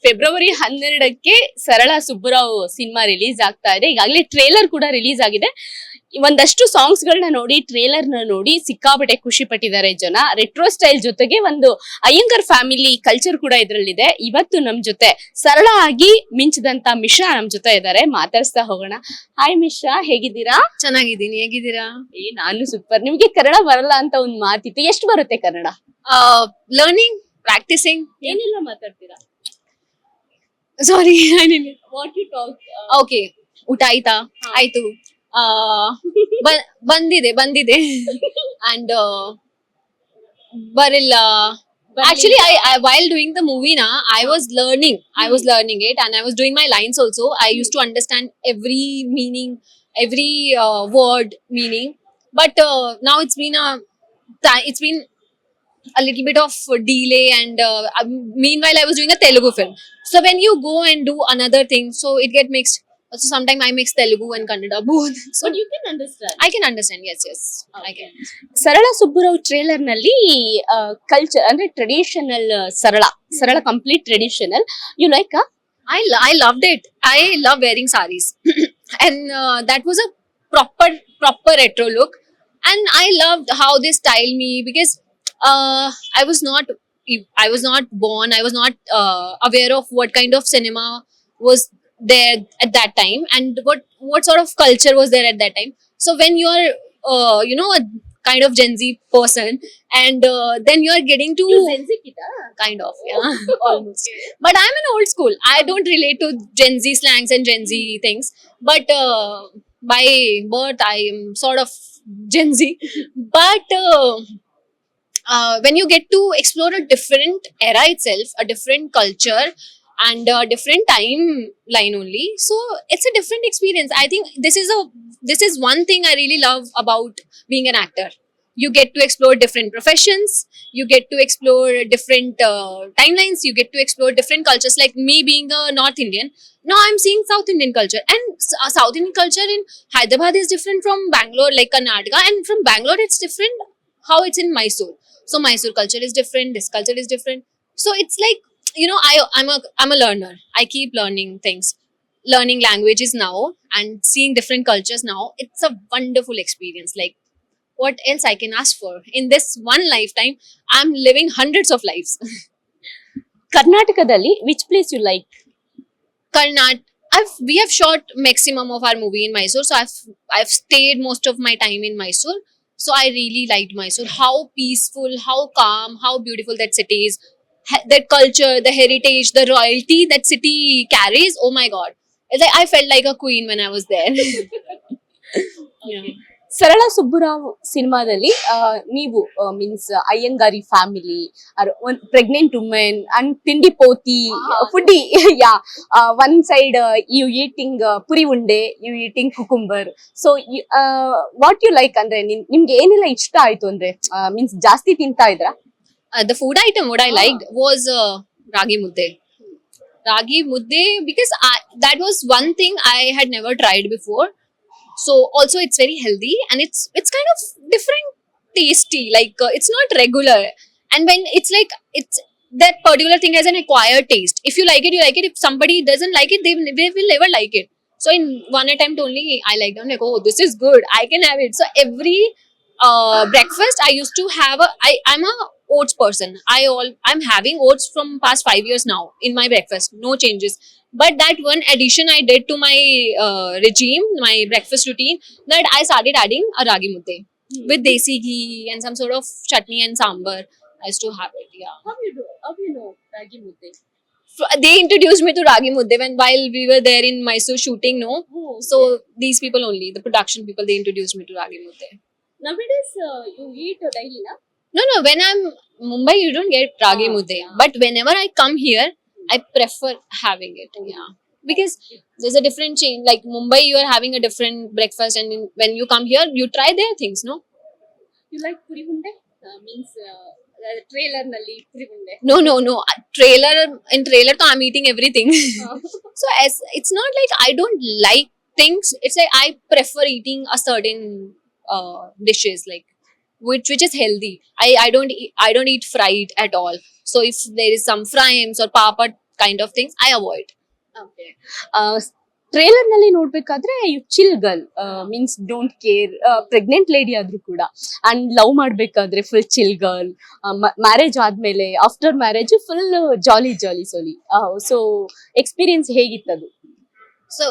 February 12ಕ್ಕೆ ಸರಳ Subbarao cinema release ಆಗ್ತಾ ಇದೆ. ಈಗಾಗಲೇ ಟ್ರೇಲರ್ ಕೂಡ ರಿಲೀಸ್ ಆಗಿದೆ. ಒಂದಷ್ಟು ಸಾಂಗ್ಸ್ ಗಳನ್ನ ನೋಡಿ, ಟ್ರೇಲರ್ ನ ನೋಡಿ ಸಿಕ್ಕಾಪಟ್ಟೆ ಖುಷಿ ಪಟ್ಟಿದ್ದಾರೆ ಜನ. ರೆಟ್ರೋ ಸ್ಟೈಲ್ ಜೊತೆಗೆ ಒಂದು ಅಯ್ಯಂಗರ್ ಫ್ಯಾಮಿಲಿ ಕಲ್ಚರ್ ಕೂಡ ಇದ್ರಲ್ಲಿದೆ. ಇವತ್ತು ನಮ್ ಜೊತೆ ಸರಳ ಆಗಿ ಮಿಂಚಿದಂತ ಮಿಶ್ರಾ ನಮ್ ಜೊತೆ ಇದ್ದಾರೆ. ಮಾತಾಡ್ಸ್ತಾ ಹೋಗೋಣ. ಹಾಯ್ ಮಿಶ್ರಾ, ಹೇಗಿದ್ದೀರಾ? ಚೆನ್ನಾಗಿದ್ದೀನಿ, ಹೇಗಿದ್ದೀರಾ? ನಾನು ಸೂಪರ್. ನಿಮ್ಗೆ ಕನ್ನಡ ಬರಲ್ಲ ಅಂತ ಒಂದ್ ಮಾತಿತ್ತು, ಎಷ್ಟು ಬರುತ್ತೆ ಕನ್ನಡ? Learning, practising. ಏನೆಲ್ಲ ಮಾತಾಡ್ತೀರಾ? ಸಾರಿ, ವಾಟ್ ಯು ಟಾಕ್? ಓಕೆ. ಊಟ ಆಯ್ತಾ? ಆಯ್ತು. ಬಂದಿದೆ and ಬರಿಲ್ಲ. Actually, I while doing the movie I was learning it, and I was doing my lines also. I used to understand every meaning, every word meaning. But now it's been a little bit of delay, and meanwhile I was doing a Telugu film. So when you go and do another thing, so it get mixed. So sometimes I mix Telugu and Kannada both. So But you can understand. I can understand. Yes, I can. Sarala Subbarao trailer ನಲ್ಲಿ culture ಅಂದ್ರೆ traditional Sarala complete traditional. You like? I loved it. I love wearing saris, and that was a proper retro look. And I loved how they styled me, because I was not born. I was not aware of what kind of cinema was there at that time, and what sort of culture was there at that time. So when you are a kind of Gen Z person, and then you are getting to kind of, yeah. Almost. But I'm an old school. I don't relate to Gen Z slangs and Gen Z things, but by birth I am sort of Gen Z. But when you get to explore a different era itself, a different culture, and a different timeline only, so it's a different experience. I think this is one thing I really love about being an actor. You get to explore different professions, you get to explore different timelines, you get to explore different cultures. Like me being a North Indian, now I'm seeing South Indian culture, and South Indian culture in Hyderabad is different from Bangalore, like Karnataka, and from Bangalore it's different how it's in Mysore. So Mysore culture is different, this culture is different. So it's like, I'm a learner. I keep learning things, learning languages now, and seeing different cultures now. It's a wonderful experience. Like, what else I can ask for in this one lifetime? I'm living hundreds of lives. ಕರ್ನಾಟಕದಲ್ಲಿ which place you like? We have shot maximum of our movie in Mysore, so I've stayed most of my time in Mysore. So I really liked Mysore. How peaceful, how calm, how beautiful that city is. That culture, the heritage, the royalty that city carries. Oh my God! It's like I felt like a queen when I was there. Yeah. ಸರಳ ಸುಬ್ಬರಾವ್ ಸಿನಿಮಾದಲ್ಲಿ ನೀವು means ಅಯ್ಯಂಗಾರಿ family, ಒಂದು pregnant women and ತಿಂಡಿ ಪೋತಿ foodie, yeah, one side you eating puri unde, you eating cucumber. So what you like ಅಂದ್ರೆ ನಿಮ್ಗೆ ಏನೆಲ್ಲ ಇಷ್ಟ ಆಯ್ತು ಅಂದ್ರೆ ಮೀನ್ಸ್ ಜಾಸ್ತಿ ತಿಂತಾ ಇದ್ರಾ? The food item what I liked was ragi mudde. Ragi mudde, because that was one thing I had never tried before. So also it's very healthy, and it's kind of different, tasty. Like it's not regular, and when it's like it's that particular thing has an acquired taste. If you like it, you like it. If somebody doesn't like it, they will never like it. So in one attempt only, I liked it. I'm like, oh, this is good. I can have it. So every breakfast I used to have I'm a oats person. I'm having oats from past 5 years now in my breakfast. No changes. But that one addition I did to my regime, my breakfast routine, that I started adding a ragi mudde with desi ghee and some sort of chutney and sambar. I used to have it. Yeah. How you know ragi mudde? They introduced me to ragi mudde while we were there in Mysore shooting. No, Oh, okay. so these people only, the production people, they introduced me to ragi mudde. Nowadays you eat daily, na? No, when I'm Mumbai, you don't get ragi mudde. Yeah. But whenever I come here, I prefer having it. Yeah, because there's a different change. Like Mumbai, you are having a different breakfast, and when you come here, you try their things. No, You like puri unde? Means trailer nalli puri unde. no. In trailer, so I'm eating everything. So as it's not like I don't like things. It's like I prefer eating a certain dishes, like which is healthy. I don't eat fried at all. So if there is some fries or papad kind of things I avoid. Trailer ನಲ್ಲಿ ನೋಡ್ಬೇಕಾದ್ರೆ you chill girl means don't care pregnant lady ಆದ್ರೂ ಕೂಡ and love ಮಾಡ್ಬೇಕಾದ್ರೆ full chill girl, marriage ಆದ್ಮೇಲೆ after marriage full jolly jolly ಸೋಲಿ. So experience ಹೇಗಿತ್ತದು? So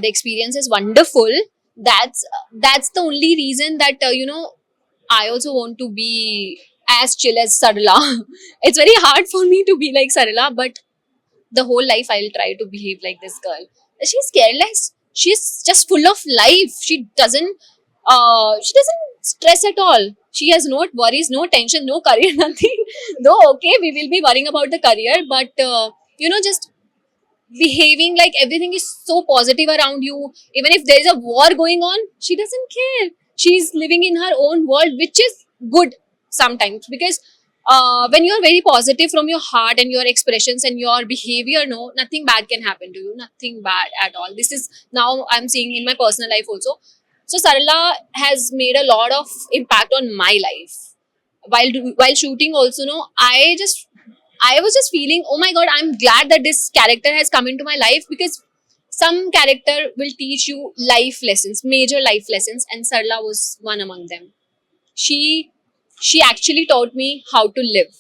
the experience is wonderful. That's the only reason that I also want to be as chill as Sarala. It's very hard for me to be like Sarala, but the whole life I'll try to behave like this girl. She's careless. She's just full of life. She doesn't stress at all. She has no worries, no tension, no career, nothing. Though okay, we will be worrying about the career, but just behaving like everything is so positive around you. Even if there is a war going on, she doesn't care. She's living in her own world, which is good sometimes, because when you're very positive from your heart and your expressions and your behavior, no, nothing bad can happen to you. Nothing bad at all. This is now I'm seeing in my personal life also. So Sarala has made a lot of impact on my life. While shooting also, no, I was just feeling, oh my god, I'm glad that this character has come into my life, because some character will teach you life lessons, major life lessons, and Sarla was one among them. She actually taught me how to live.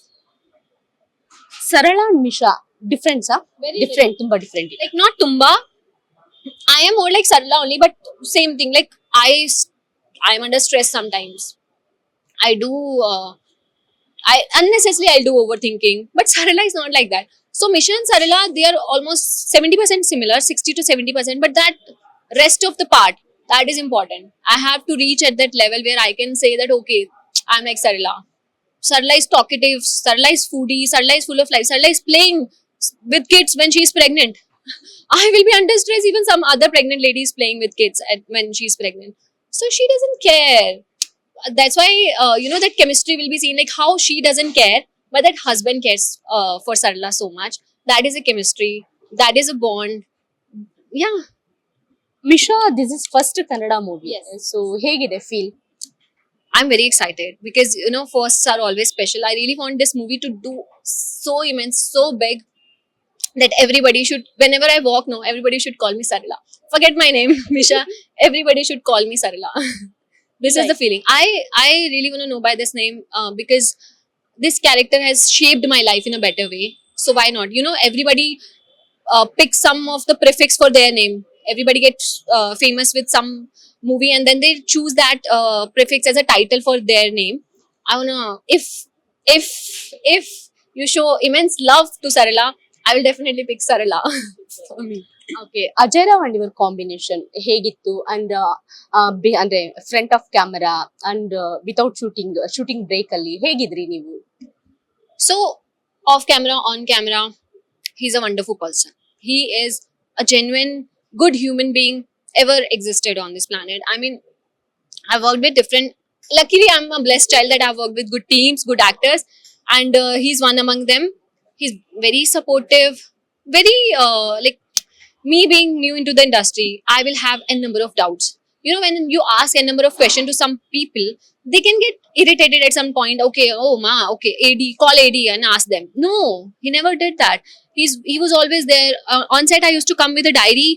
ಸರಳ and Misha ಡಿಫ್ರೆನ್ಸಾ? Very different, ತುಂಬಾ different ಇದೆ. Like not Tumba, I am more like Sarla only, but same thing. Like I am under stress sometimes. I do. I unnecessarily I'll do overthinking, but Sarala is not like that. So Misha and Sarala, they are almost 70% similar, 60 to 70%, but that rest of the part, that is important. I have to reach at that level where I can say that okay, I'm like Sarala. Sarala is talkative, Sarala is foodie, Sarala is full of life, Sarala is playing with kids when she's pregnant. I will be under stress, even some other pregnant lady is playing with kids when she's pregnant. So she doesn't care. That's why that chemistry will be seen, like how she doesn't care but that husband cares for Sarala so much. That is a chemistry, that is a bond. Yeah. Misha, this is first Kannada movie. Yes. So ಹೇಗಿದೆ feel? I'm very excited because firsts are always special. I really want this movie to do so immense, so big, that everybody should, whenever I walk now, everybody should call me Sarala. Forget my name, Misha. Everybody should call me Sarala. This is the feeling. I really want to know by this name because this character has shaped my life in a better way. So why not? Everybody picks some of the prefix for their name. Everybody gets famous with some movie and then they choose that prefix as a title for their name. I wanna, if you show immense love to Sarala, I will definitely pick Sarala for me. Okay, Ajay Rao and your combination ಹೇಗಿತ್ತು? And ಅಂದ್ರೆ front of camera and without shooting break ಅಲ್ಲಿ ಹೇಗಿದ್ರಿ ನೀವು? So, off camera, on camera, he's a wonderful person. He is a genuine, good human being ever existed on this planet. I mean, I've worked with different. Luckily, I'm a blessed child that I've worked with good teams, good actors, and he's one among them. He's very supportive, very like me being new into the industry, I will have a number of doubts. When you ask a number of questions to some people, they can get irritated at some point. Okay, oh ma, okay, AD, call AD and ask them. No, he never did that. He was always there. On set, I used to come with a diary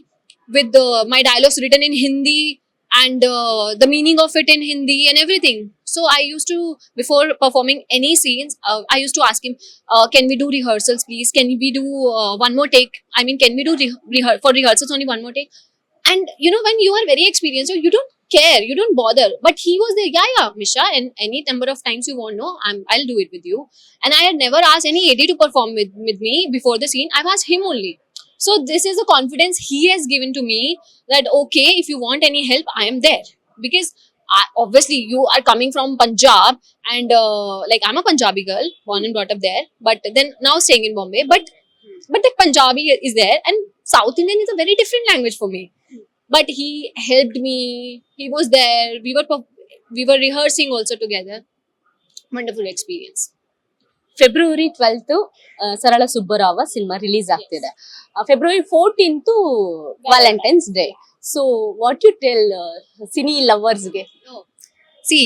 with my dialogues written in Hindi and the meaning of it in Hindi and everything. So I used to, before performing any scenes, I used to ask him, can we do rehearsals please? Can we do one more take? I mean, can we do for rehearsals only one more take? And when you are very experienced, you don't care, you don't bother. But he was there, yeah, Misha, and any number of times you want, no, I'll do it with you. And I had never asked any AD to perform with me before the scene. I've asked him only. So this is the confidence he has given to me that okay, if you want any help, I am there. Because obviously you are coming from Punjab and like I'm a Punjabi girl, born and brought up there, but then now staying in Bombay. But that Punjabi is there, and South Indian is a very different language for me. But he helped me. He was there. We were rehearsing also together. Wonderful experience. February 12th Sarala Subbarao cinema release ಆಗ್ತಿದೆ. February 14th Valentine's Day. So what you tell cine ಲವರ್ಸ್ಗೆ? See,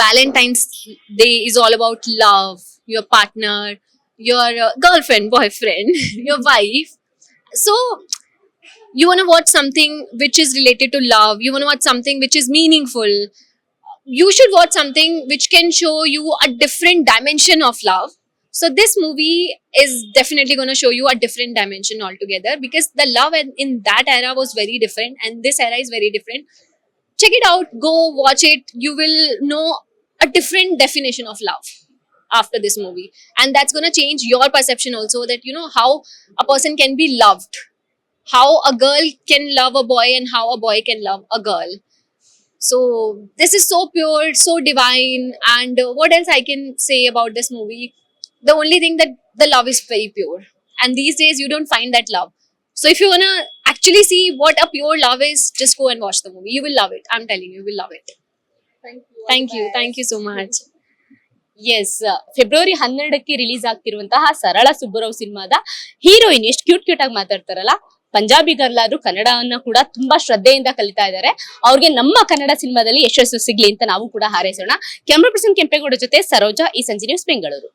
Valentine's Day is all about love, your partner, your girlfriend, boyfriend, your wife. So you want to watch something which is related to love. You want to watch something which is meaningful. You should watch something which can show you a different dimension of love. So this movie is definitely going to show you a different dimension altogether, because the love in that era was very different and this era is very different. Check it out, go watch it. You will know a different definition of love after this movie, and that's going to change your perception also, that you know how a person can be loved, how a girl can love a boy and how a boy can love a girl. So this is so pure, so divine. And what else I can say about this movie? The only thing that the love is very pure, and these days you don't find that love. So if you wanna actually see what a pure love is, just go and watch the movie. You will love it. I'm telling you, you will love it. Thank you so much. Yes, February 12ಕ್ಕೆ release ಆಗ್ತಿರುವಂತಹ ಸರಳ ಸುಬ್ಬರಾವ್ ಸಿನಿಮಾದ heroine ಎಷ್ಟು cute cute ಆಗಿ ಮಾತಾಡ್ತಾರಲ್ಲ, Punjabi girl ಆದ್ರೂ ಕನ್ನಡವನ್ನ ಕೂಡ ತುಂಬಾ ಶ್ರದ್ಧೆಯಿಂದ ಕಲಿತಾ ಇದ್ದಾರೆ. ಅವ್ರಿಗೆ ನಮ್ಮ ಕನ್ನಡ ಸಿನಿಮಾದಲ್ಲಿ ಯಶಸ್ಸು ಸಿಗ್ಲಿ ಅಂತ ನಾವು ಕೂಡ ಹಾರೈಸೋಣ. ಕ್ಯಾಮ್ರಾ ಪರ್ಸನ್ ಕೆಂಪೇಗೌಡ ಜೊತೆ ಸರೋಜಾ, ಈ ಸಂಜೆ ನ್ಯೂಸ್, ಬೆಂಗಳೂರು.